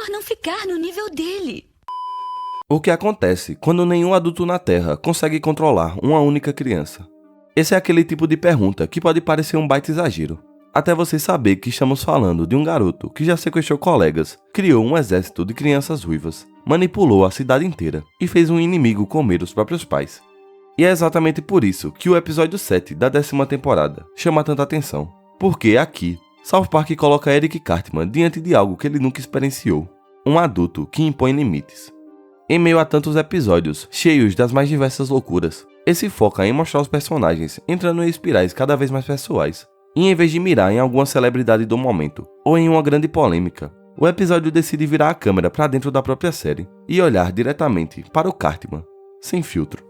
melhor não ficar no nível dele. O que acontece quando nenhum adulto na Terra consegue controlar uma única criança? Esse é aquele tipo de pergunta que pode parecer um baita exagero, até você saber que estamos falando de um garoto que já sequestrou colegas, criou um exército de crianças ruivas, manipulou a cidade inteira e fez um inimigo comer os próprios pais. E é exatamente por isso que o episódio 7 da 10ª temporada chama tanta atenção, porque aqui, South Park coloca Eric Cartman diante de algo que ele nunca experienciou, um adulto que impõe limites. Em meio a tantos episódios, cheios das mais diversas loucuras, esse foca em mostrar os personagens entrando em espirais cada vez mais pessoais, e em vez de mirar em alguma celebridade do momento, ou em uma grande polêmica, o episódio decide virar a câmera para dentro da própria série, e olhar diretamente para o Cartman, sem filtro.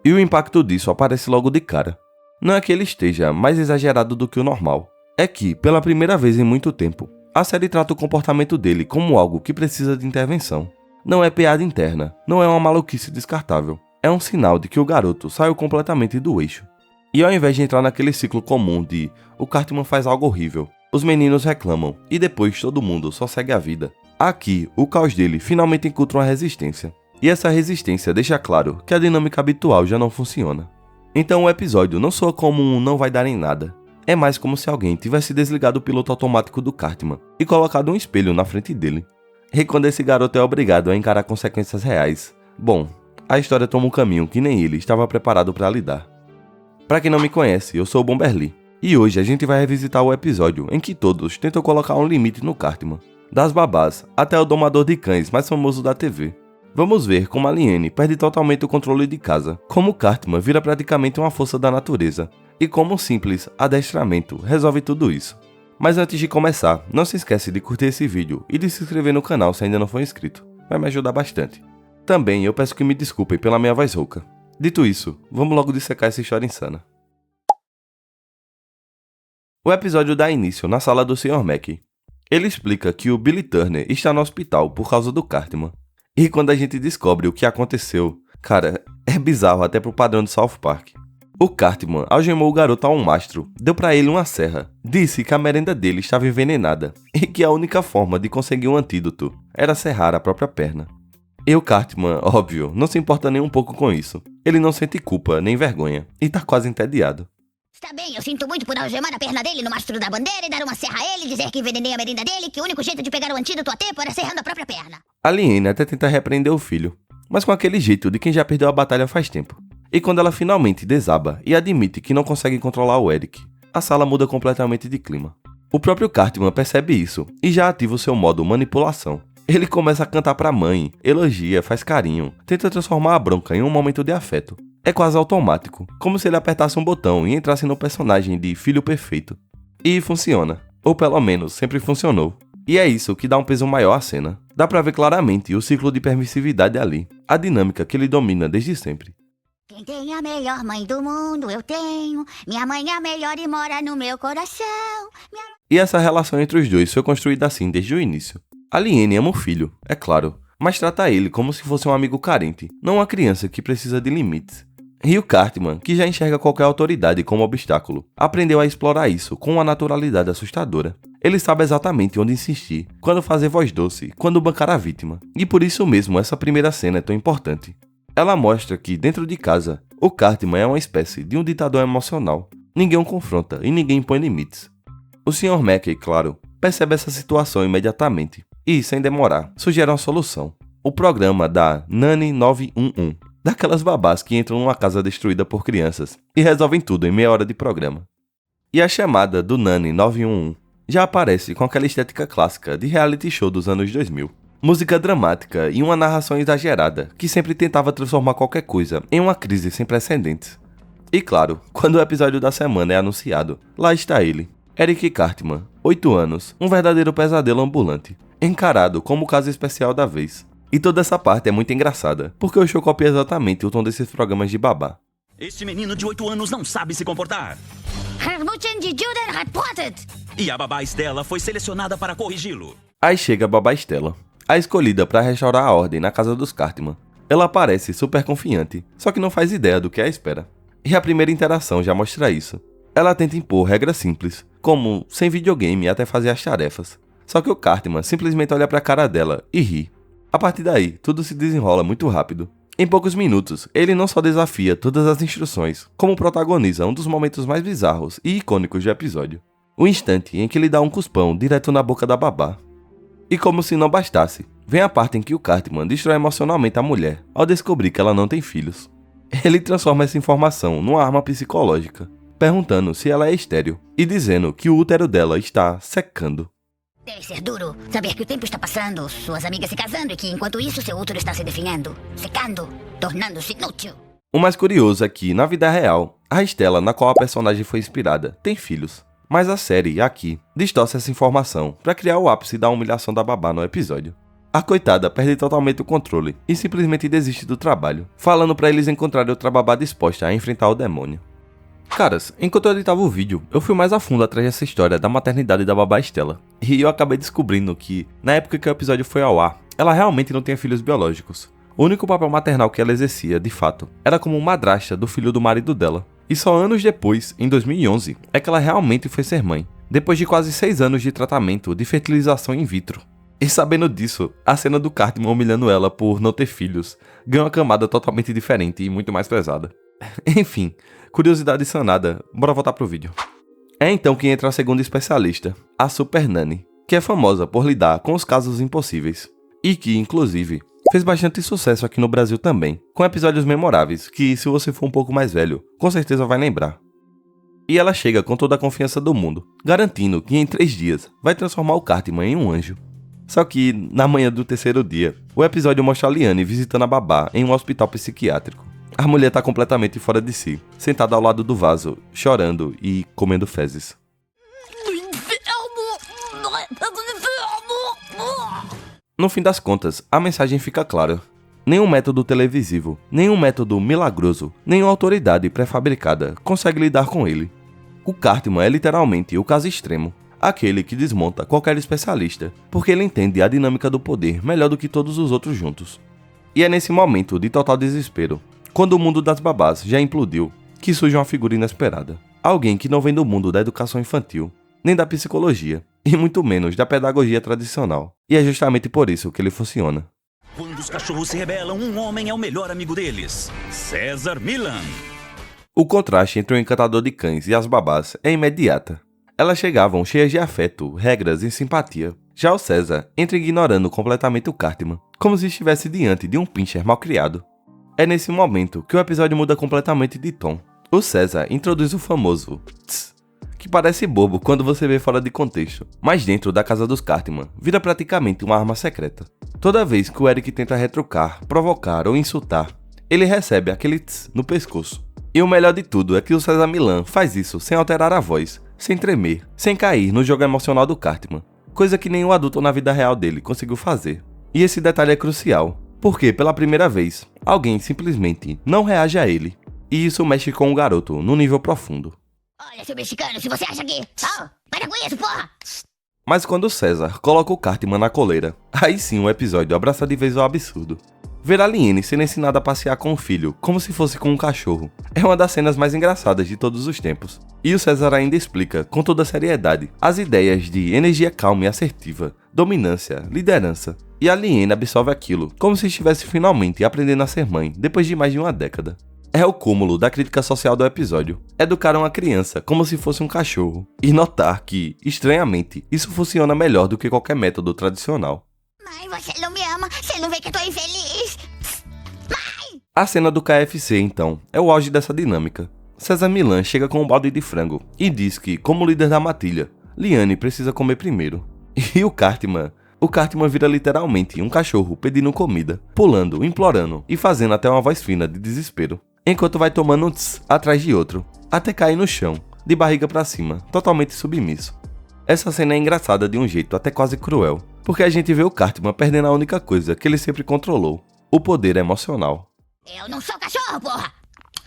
E o impacto disso aparece logo de cara. Não é que ele esteja mais exagerado do que o normal, é que, pela primeira vez em muito tempo, a série trata o comportamento dele como algo que precisa de intervenção. Não é piada interna, não é uma maluquice descartável. É um sinal de que o garoto saiu completamente do eixo. E ao invés de entrar naquele ciclo comum de o Cartman faz algo horrível, os meninos reclamam e depois todo mundo só segue a vida, aqui o caos dele finalmente encontra uma resistência. E essa resistência deixa claro que a dinâmica habitual já não funciona. Então o episódio não soa como um não vai dar em nada. É mais como se alguém tivesse desligado o piloto automático do Cartman e colocado um espelho na frente dele. E quando esse garoto é obrigado a encarar consequências reais, bom, a história toma um caminho que nem ele estava preparado para lidar. Pra quem não me conhece, eu sou o Bomberly, e hoje a gente vai revisitar o episódio em que todos tentam colocar um limite no Cartman, das babás até o domador de cães mais famoso da TV. Vamos ver como a Liane perde totalmente o controle de casa, como o Cartman vira praticamente uma força da natureza, e como um simples adestramento resolve tudo isso. Mas antes de começar, não se esquece de curtir esse vídeo e de se inscrever no canal se ainda não for inscrito, vai me ajudar bastante. Também eu peço que me desculpem pela minha voz rouca. Dito isso, vamos logo dissecar essa história insana. O episódio dá início na sala do Sr. Mac. Ele explica que o Billy Turner está no hospital por causa do Cartman. E quando a gente descobre o que aconteceu, cara, é bizarro até pro padrão de South Park. O Cartman algemou o garoto a um mastro, deu pra ele uma serra, disse que a merenda dele estava envenenada e que a única forma de conseguir um antídoto era serrar a própria perna. E o Cartman, óbvio, não se importa nem um pouco com isso. Ele não sente culpa nem vergonha e tá quase entediado. Está bem, eu sinto muito por algemar a perna dele no mastro da bandeira e dar uma serra a ele, dizer que envenenei a merenda dele, que o único jeito de pegar o antídoto a tempo era serrando a própria perna. A Liane até tenta repreender o filho, mas com aquele jeito de quem já perdeu a batalha faz tempo. E quando ela finalmente desaba e admite que não consegue controlar o Eric, a sala muda completamente de clima. O próprio Cartman percebe isso e já ativa o seu modo manipulação. Ele começa a cantar pra mãe, elogia, faz carinho, tenta transformar a bronca em um momento de afeto. É quase automático, como se ele apertasse um botão e entrasse no personagem de filho perfeito. E funciona, ou pelo menos sempre funcionou. E é isso que dá um peso maior à cena. Dá pra ver claramente o ciclo de permissividade ali, a dinâmica que ele domina desde sempre. Quem tem a melhor mãe do mundo, eu tenho. Minha mãe é a melhor e mora no meu coração. E essa relação entre os dois foi construída assim desde o início. A Liane ama o filho, é claro, mas trata ele como se fosse um amigo carente, não uma criança que precisa de limites. E o Cartman, que já enxerga qualquer autoridade como obstáculo, aprendeu a explorar isso com uma naturalidade assustadora. Ele sabe exatamente onde insistir, quando fazer voz doce, quando bancar a vítima. E por isso mesmo essa primeira cena é tão importante. Ela mostra que, dentro de casa, o Cartman é uma espécie de um ditador emocional. Ninguém o confronta e ninguém impõe limites. O Sr. Mackey, claro, percebe essa situação imediatamente. E, sem demorar, sugere uma solução. O programa da Nanny 911, daquelas babás que entram numa casa destruída por crianças e resolvem tudo em meia hora de programa. E a chamada do Nanny 911 já aparece com aquela estética clássica de reality show dos anos 2000. Música dramática e uma narração exagerada que sempre tentava transformar qualquer coisa em uma crise sem precedentes. E claro, quando o episódio da semana é anunciado, lá está ele, Eric Cartman, 8 anos, um verdadeiro pesadelo ambulante, encarado como o caso especial da vez. E toda essa parte é muito engraçada, porque o show copia exatamente o tom desses programas de babá. Este menino de 8 anos não sabe se comportar. E a babá Estela foi selecionada para corrigi-lo. Aí chega a babá Estela, a escolhida para restaurar a ordem na casa dos Cartman. Ela parece super confiante, só que não faz ideia do que a espera. E a primeira interação já mostra isso. Ela tenta impor regras simples, como sem videogame até fazer as tarefas. Só que o Cartman simplesmente olha pra cara dela e ri. A partir daí, tudo se desenrola muito rápido. Em poucos minutos, ele não só desafia todas as instruções, como protagoniza um dos momentos mais bizarros e icônicos do episódio. O instante em que ele dá um cuspão direto na boca da babá. E como se não bastasse, vem a parte em que o Cartman destrói emocionalmente a mulher ao descobrir que ela não tem filhos. Ele transforma essa informação numa arma psicológica, perguntando se ela é estéril e dizendo que o útero dela está secando. Deve ser duro saber que o tempo está passando, suas amigas se casando e que, enquanto isso, seu útero está se definhando, secando, tornando-se inútil. O mais curioso é que, na vida real, a Estela na qual a personagem foi inspirada tem filhos. Mas a série, aqui, distorce essa informação para criar o ápice da humilhação da babá no episódio. A coitada perde totalmente o controle e simplesmente desiste do trabalho, falando para eles encontrarem outra babá disposta a enfrentar o demônio. Caras, enquanto eu editava o vídeo, eu fui mais a fundo atrás dessa história da maternidade da babá Estela. E eu acabei descobrindo que, na época que o episódio foi ao ar, ela realmente não tinha filhos biológicos. O único papel maternal que ela exercia, de fato, era como madrasta do filho do marido dela. E só anos depois, em 2011, é que ela realmente foi ser mãe, depois de quase 6 anos de tratamento de fertilização in vitro. E sabendo disso, a cena do Cartman humilhando ela por não ter filhos ganha uma camada totalmente diferente e muito mais pesada. Enfim, curiosidade sanada, bora voltar pro vídeo. É então que entra a segunda especialista, a Super Nanny, que é famosa por lidar com os casos impossíveis. E que, inclusive, fez bastante sucesso aqui no Brasil também, com episódios memoráveis que, se você for um pouco mais velho, com certeza vai lembrar. E ela chega com toda a confiança do mundo, garantindo que em 3 dias vai transformar o Cartman em um anjo. Só que, na manhã do 3º dia, o episódio mostra a Liane visitando a babá em um hospital psiquiátrico. A mulher tá completamente fora de si, sentada ao lado do vaso, chorando e comendo fezes. No fim das contas, a mensagem fica clara. Nenhum método televisivo, nenhum método milagroso, nenhuma autoridade pré-fabricada consegue lidar com ele. O Cartman é literalmente o caso extremo, aquele que desmonta qualquer especialista, porque ele entende a dinâmica do poder melhor do que todos os outros juntos. E é nesse momento de total desespero, quando o mundo das babás já implodiu, que surge uma figura inesperada. Alguém que não vem do mundo da educação infantil, nem da psicologia, e muito menos da pedagogia tradicional. E é justamente por isso que ele funciona. Quando os cachorros se rebelam, um homem é o melhor amigo deles. César Millan. O contraste entre o encantador de cães e as babás é imediata. Elas chegavam cheias de afeto, regras e simpatia. Já o César entra ignorando completamente o Cartman, como se estivesse diante de um pincher malcriado. É nesse momento que o episódio muda completamente de tom. O César introduz o famoso tss, que parece bobo quando você vê fora de contexto, mas dentro da casa dos Cartman vira praticamente uma arma secreta. Toda vez que o Eric tenta retrucar, provocar ou insultar, ele recebe aquele tss no pescoço. E o melhor de tudo é que o César Millan faz isso sem alterar a voz, sem tremer, sem cair no jogo emocional do Cartman, coisa que nenhum adulto na vida real dele conseguiu fazer. E esse detalhe é crucial, porque pela primeira vez, alguém simplesmente não reage a ele, e isso mexe com o garoto no nível profundo. Olha, seu mexicano, se você acha que... Oh, para com isso, porra! Mas quando o César coloca o Cartman na coleira, aí sim o episódio abraça de vez o absurdo. Ver a Liane sendo ensinada a passear com o filho, como se fosse com um cachorro, é uma das cenas mais engraçadas de todos os tempos. E o César ainda explica, com toda a seriedade, as ideias de energia calma e assertiva, dominância, liderança. E a Liane absorve aquilo, como se estivesse finalmente aprendendo a ser mãe, depois de mais de uma década. É o cúmulo da crítica social do episódio. Educar uma criança como se fosse um cachorro. E notar que, estranhamente, isso funciona melhor do que qualquer método tradicional. Mãe, você não me ama, você não vê que eu tô infeliz. A cena do KFC, então, é o auge dessa dinâmica. César Millan chega com um balde de frango e diz que, como líder da matilha, Liane precisa comer primeiro. E o Cartman vira literalmente um cachorro pedindo comida, pulando, implorando e fazendo até uma voz fina de desespero, enquanto vai tomando um tss atrás de outro, até cair no chão, de barriga pra cima, totalmente submisso. Essa cena é engraçada de um jeito até quase cruel, porque a gente vê o Cartman perdendo a única coisa que ele sempre controlou, o poder emocional. Eu não sou cachorro, porra!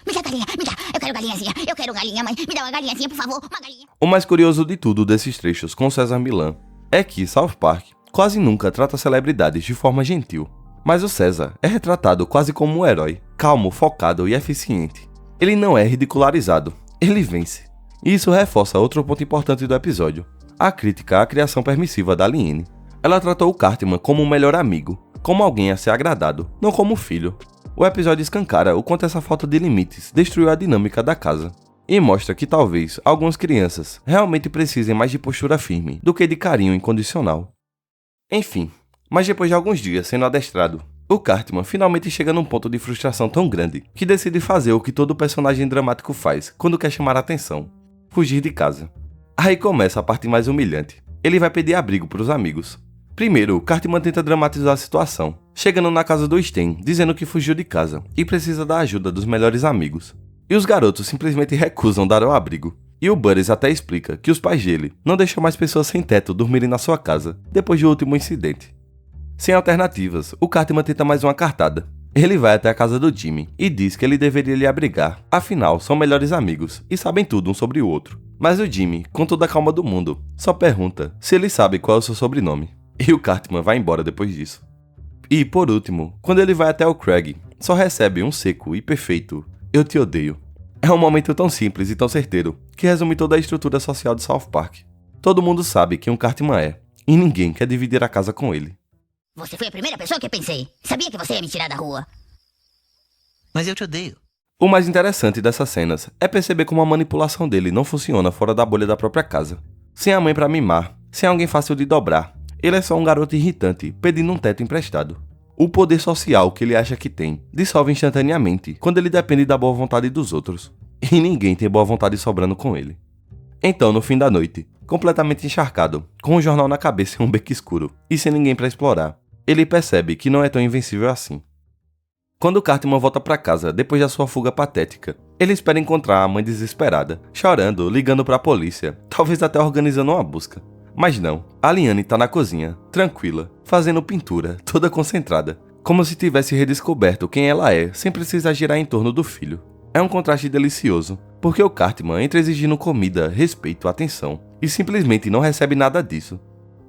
Me dá galinha, me dá! Eu quero galinhazinha, eu quero galinha, mãe! Me dá uma galinhazinha, por favor, uma galinha! O mais curioso de tudo desses trechos com César Millan é que South Park quase nunca trata celebridades de forma gentil. Mas o César é retratado quase como um herói, calmo, focado e eficiente. Ele não é ridicularizado, ele vence. E isso reforça outro ponto importante do episódio. a crítica à criação permissiva da Aliene. Ela tratou o Cartman como um melhor amigo, como alguém a ser agradado, não como filho. O episódio escancara o quanto essa falta de limites destruiu a dinâmica da casa, e mostra que talvez algumas crianças realmente precisem mais de postura firme do que de carinho incondicional. Enfim, mas depois de alguns dias sendo adestrado, o Cartman finalmente chega num ponto de frustração tão grande que decide fazer o que todo personagem dramático faz quando quer chamar a atenção: fugir de casa. Aí começa a parte mais humilhante. Ele vai pedir abrigo para os amigos. Primeiro, Cartman tenta dramatizar a situação, chegando na casa do Sten, dizendo que fugiu de casa e precisa da ajuda dos melhores amigos. E os garotos simplesmente recusam dar o abrigo. E o Butters até explica que os pais dele não deixam mais pessoas sem teto dormirem na sua casa depois do último incidente. Sem alternativas, o Cartman tenta mais uma cartada. Ele vai até a casa do Jimmy e diz que ele deveria lhe abrigar, afinal são melhores amigos e sabem tudo um sobre o outro. Mas o Jimmy, com toda a calma do mundo, só pergunta se ele sabe qual é o seu sobrenome. E o Cartman vai embora depois disso. E, por último, quando ele vai até o Craig, só recebe um seco e perfeito "eu te odeio". É um momento tão simples e tão certeiro que resume toda a estrutura social de South Park. Todo mundo sabe quem um Cartman é, e ninguém quer dividir a casa com ele. Você foi a primeira pessoa que pensei. Sabia que você ia me tirar da rua. Mas eu te odeio. O mais interessante dessas cenas é perceber como a manipulação dele não funciona fora da bolha da própria casa. Sem a mãe pra mimar, sem alguém fácil de dobrar, ele é só um garoto irritante pedindo um teto emprestado. O poder social que ele acha que tem dissolve instantaneamente quando ele depende da boa vontade dos outros. E ninguém tem boa vontade sobrando com ele. Então, no fim da noite, completamente encharcado, com um jornal na cabeça e um beco escuro, e sem ninguém pra explorar, ele percebe que não é tão invencível assim. Quando Cartman volta pra casa depois da sua fuga patética, ele espera encontrar a mãe desesperada, chorando, ligando pra polícia, talvez até organizando uma busca. Mas não, a Liane tá na cozinha, tranquila, fazendo pintura, toda concentrada, como se tivesse redescoberto quem ela é, sem precisar girar em torno do filho. É um contraste delicioso, porque o Cartman entra exigindo comida, respeito, atenção, e simplesmente não recebe nada disso.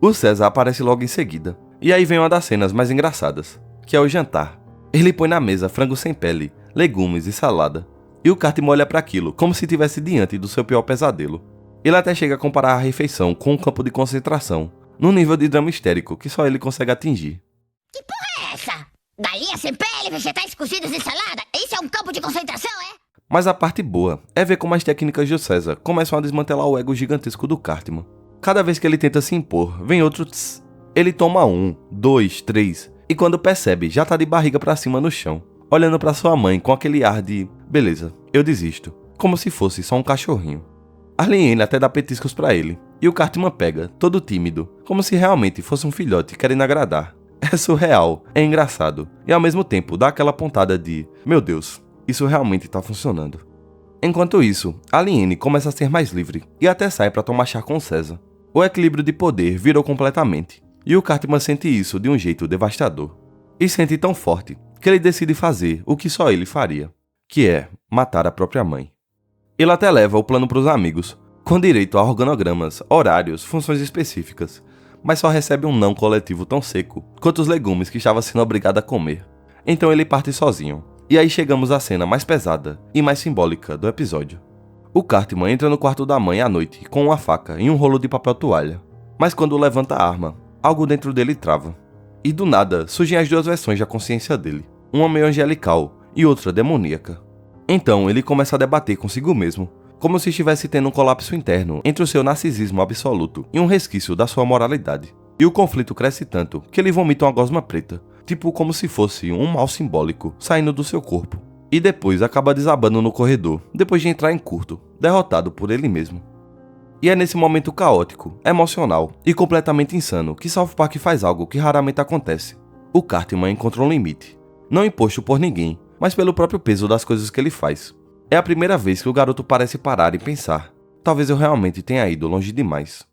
O César aparece logo em seguida, e aí vem uma das cenas mais engraçadas, que é o jantar. Ele põe na mesa frango sem pele, legumes e salada, e o Cartman olha para aquilo como se estivesse diante do seu pior pesadelo. Ele até chega a comparar a refeição com um campo de concentração, num nível de drama histérico que só ele consegue atingir. Que porra é essa? Galinha sem pele, vegetais cozidos e salada? Isso é um campo de concentração, é? Mas a parte boa é ver como as técnicas de César começam a desmantelar o ego gigantesco do Cartman. Cada vez que ele tenta se impor, vem outro tss. Ele toma 1, 2, 3, e quando percebe, já tá de barriga pra cima no chão, olhando pra sua mãe com aquele ar de "beleza, eu desisto", como se fosse só um cachorrinho. A Liane até dá petiscos pra ele, e o Cartman pega, todo tímido, como se realmente fosse um filhote querendo agradar. É surreal, é engraçado, e ao mesmo tempo dá aquela pontada de "meu Deus, isso realmente tá funcionando". Enquanto isso, a Liane começa a ser mais livre, e até sai pra tomar chá com César. O equilíbrio de poder virou completamente, e o Cartman sente isso de um jeito devastador. E sente tão forte, que ele decide fazer o que só ele faria, que é matar a própria mãe. Ele até leva o plano pros amigos, com direito a organogramas, horários, funções específicas, mas só recebe um não coletivo tão seco quanto os legumes que estava sendo obrigado a comer. Então ele parte sozinho. E aí chegamos à cena mais pesada e mais simbólica do episódio. O Cartman entra no quarto da mãe à noite com uma faca e um rolo de papel toalha. Mas quando levanta a arma, algo dentro dele trava. E do nada surgem as duas versões da consciência dele, uma meio angelical e outra demoníaca. Então ele começa a debater consigo mesmo, como se estivesse tendo um colapso interno entre o seu narcisismo absoluto e um resquício da sua moralidade. E o conflito cresce tanto que ele vomita uma gosma preta, tipo como se fosse um mal simbólico saindo do seu corpo. E depois acaba desabando no corredor, depois de entrar em curto, derrotado por ele mesmo. E é nesse momento caótico, emocional e completamente insano que South Park faz algo que raramente acontece. O Cartman encontra um limite, não imposto por ninguém, mas pelo próprio peso das coisas que ele faz. É a primeira vez que o garoto parece parar e pensar: talvez eu realmente tenha ido longe demais.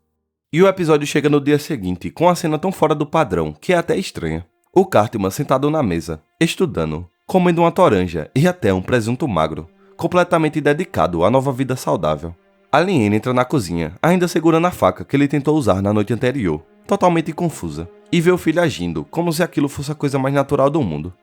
E o episódio chega no dia seguinte com a cena tão fora do padrão que é até estranha. O Cartman sentado na mesa, estudando, comendo uma toranja e até um presunto magro, completamente dedicado à nova vida saudável. A Liane entra na cozinha, ainda segurando a faca que ele tentou usar na noite anterior, totalmente confusa, e vê o filho agindo como se aquilo fosse a coisa mais natural do mundo.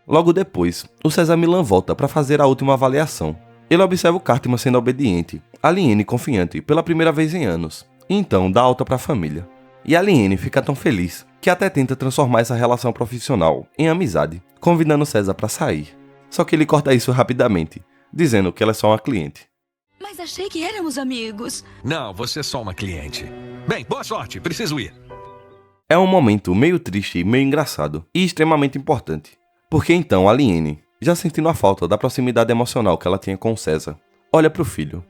Logo depois, o César Millan volta para fazer a última avaliação. Ele observa o Cartman sendo obediente, a Liane confiante pela primeira vez em anos, e então dá alta pra família. E a Liene fica tão feliz que até tenta transformar essa relação profissional em amizade, convidando César pra sair. Só que ele corta isso rapidamente, dizendo que ela é só uma cliente. Mas achei que éramos amigos. Não, você é só uma cliente. Bem, boa sorte, preciso ir. É um momento meio triste, meio engraçado e extremamente importante. Porque então a Liene, já sentindo a falta da proximidade emocional que ela tinha com César, olha pro filho.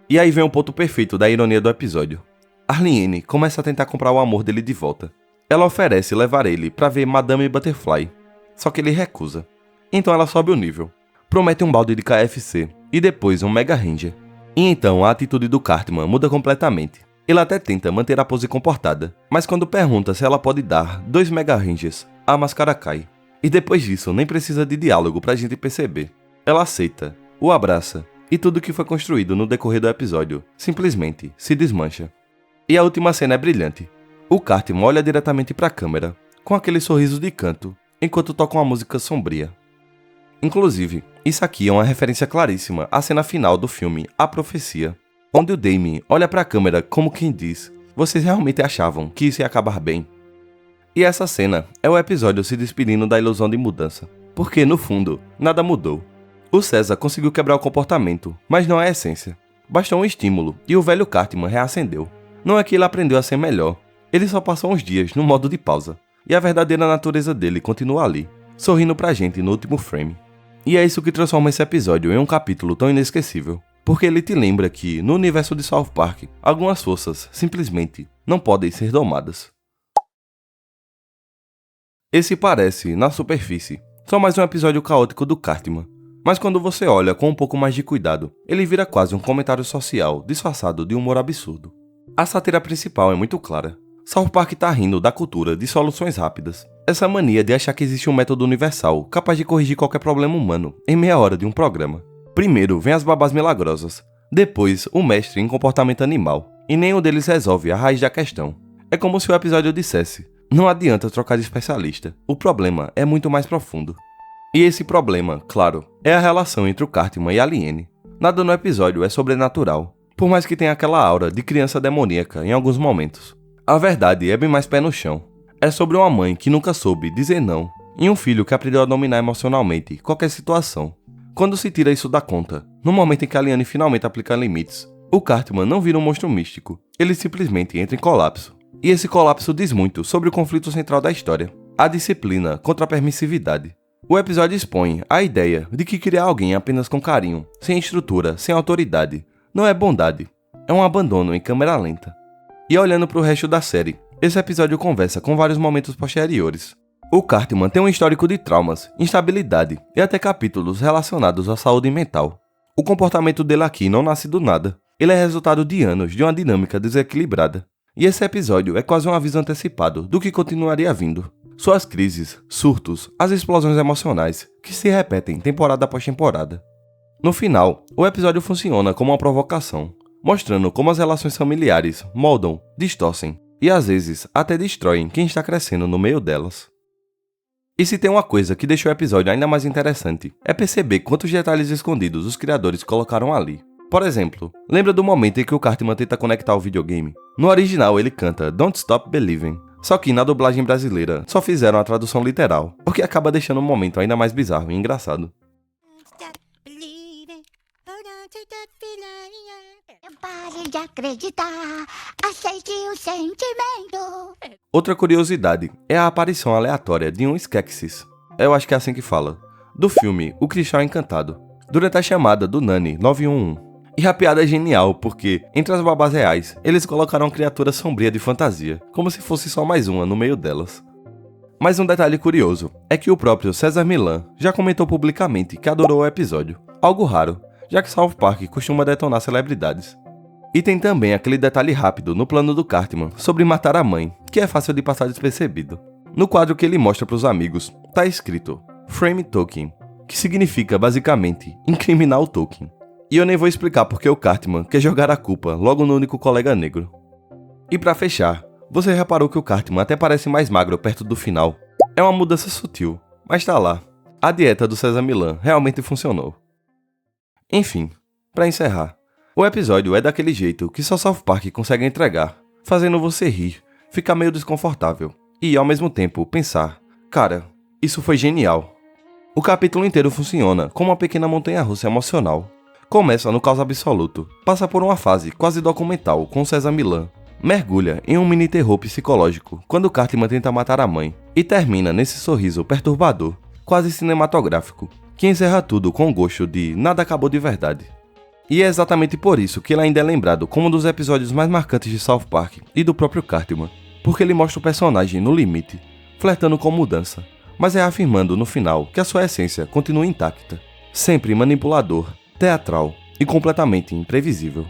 E aí vem o ponto perfeito da ironia do episódio. Arliene começa a tentar comprar o amor dele de volta. Ela oferece levar ele pra ver Madame Butterfly, só que ele recusa. Então ela sobe o nível, promete um balde de KFC e depois um Mega Ranger. E então a atitude do Cartman muda completamente. Ele até tenta manter a pose comportada, mas quando pergunta se ela pode dar 2 Mega Rangers, a máscara cai. E depois disso nem precisa de diálogo pra gente perceber. Ela aceita, o abraça e tudo que foi construído no decorrer do episódio simplesmente se desmancha. E a última cena é brilhante. O Cartman olha diretamente pra câmera, com aquele sorriso de canto, enquanto toca uma música sombria. Inclusive, isso aqui é uma referência claríssima à cena final do filme A Profecia, onde o Damien olha pra câmera como quem diz: vocês realmente achavam que isso ia acabar bem? E essa cena é o episódio se despedindo da ilusão de mudança, porque no fundo, nada mudou. O César conseguiu quebrar o comportamento, mas não a essência. Bastou um estímulo e o velho Cartman reacendeu. Não é que ele aprendeu a ser melhor, ele só passou uns dias no modo de pausa, e a verdadeira natureza dele continua ali, sorrindo pra gente no último frame. E é isso que transforma esse episódio em um capítulo tão inesquecível, porque ele te lembra que, no universo de South Park, algumas forças, simplesmente, não podem ser domadas. Esse parece, na superfície, só mais um episódio caótico do Cartman, mas quando você olha com um pouco mais de cuidado, ele vira quase um comentário social disfarçado de humor absurdo. A sátira principal é muito clara. South Park tá rindo da cultura de soluções rápidas. Essa mania de achar que existe um método universal capaz de corrigir qualquer problema humano em meia hora de um programa. Primeiro vem as babás milagrosas, depois o mestre em comportamento animal, e nenhum deles resolve a raiz da questão. É como se o episódio dissesse: não adianta trocar de especialista, o problema é muito mais profundo. E esse problema, claro, é a relação entre o Cartman e a Liene. Nada no episódio é sobrenatural, por mais que tenha aquela aura de criança demoníaca em alguns momentos. A verdade é bem mais pé no chão. É sobre uma mãe que nunca soube dizer não, e um filho que aprendeu a dominar emocionalmente qualquer situação. Quando se tira isso da conta, no momento em que a Liene finalmente aplica limites, o Cartman não vira um monstro místico, ele simplesmente entra em colapso. E esse colapso diz muito sobre o conflito central da história, a disciplina contra a permissividade. O episódio expõe a ideia de que criar alguém apenas com carinho, sem estrutura, sem autoridade, não é bondade, é um abandono em câmera lenta. E olhando para o resto da série, esse episódio conversa com vários momentos posteriores. O Cartman tem um histórico de traumas, instabilidade e até capítulos relacionados à saúde mental. O comportamento dele aqui não nasce do nada, ele é resultado de anos de uma dinâmica desequilibrada. E esse episódio é quase um aviso antecipado do que continuaria vindo. Suas crises, surtos, as explosões emocionais, que se repetem temporada após temporada. No final, o episódio funciona como uma provocação, mostrando como as relações familiares moldam, distorcem e às vezes até destroem quem está crescendo no meio delas. E se tem uma coisa que deixou o episódio ainda mais interessante, é perceber quantos detalhes escondidos os criadores colocaram ali. Por exemplo, lembra do momento em que o Cartman tenta conectar o videogame? No original ele canta Don't Stop Believing, só que na dublagem brasileira só fizeram a tradução literal, o que acaba deixando o momento ainda mais bizarro e engraçado. Pare de acreditar, aceite o sentimento. Outra curiosidade é a aparição aleatória de um Skeksis, eu acho que é assim que fala, do filme O Cristal Encantado, durante a chamada do Nani 911. E a piada é genial porque, entre as babás reais, eles colocaram uma criatura sombria de fantasia, como se fosse só mais uma no meio delas. Mas um detalhe curioso é que o próprio César Millan já comentou publicamente que adorou o episódio, algo raro, já que South Park costuma detonar celebridades. E tem também aquele detalhe rápido no plano do Cartman sobre matar a mãe, que é fácil de passar despercebido. No quadro que ele mostra para os amigos, tá escrito Frame Tolkien, que significa basicamente incriminar o Tolkien. E eu nem vou explicar porque o Cartman quer jogar a culpa logo no único colega negro. E pra fechar, você reparou que o Cartman até parece mais magro perto do final. É uma mudança sutil, mas tá lá. A dieta do César Millan realmente funcionou. Enfim, pra encerrar, o episódio é daquele jeito que só South Park consegue entregar. fazendo você rir, ficar meio desconfortável e, ao mesmo tempo, pensar: cara, isso foi genial. O capítulo inteiro funciona como uma pequena montanha-russa emocional. Começa no caos absoluto, passa por uma fase quase documental com César Millan, mergulha em um mini terror psicológico quando Cartman tenta matar a mãe e termina nesse sorriso perturbador, quase cinematográfico, que encerra tudo com o gosto de nada acabou de verdade. E é exatamente por isso que ele ainda é lembrado como um dos episódios mais marcantes de South Park e do próprio Cartman, porque ele mostra o personagem no limite, flertando com mudança, mas reafirmando no final que a sua essência continua intacta, sempre manipulador, teatral e completamente imprevisível.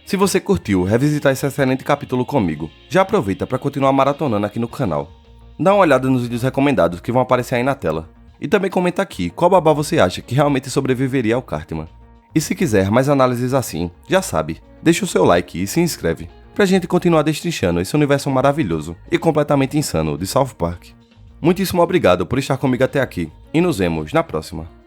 Se você curtiu revisitar esse excelente capítulo comigo, já aproveita para continuar maratonando aqui no canal. Dá uma olhada nos vídeos recomendados que vão aparecer aí na tela, e também comenta aqui qual babá você acha que realmente sobreviveria ao Cartman. E se quiser mais análises assim, já sabe, deixa o seu like e se inscreve, pra gente continuar destrinchando esse universo maravilhoso e completamente insano de South Park. Muitíssimo obrigado por estar comigo até aqui, e nos vemos na próxima.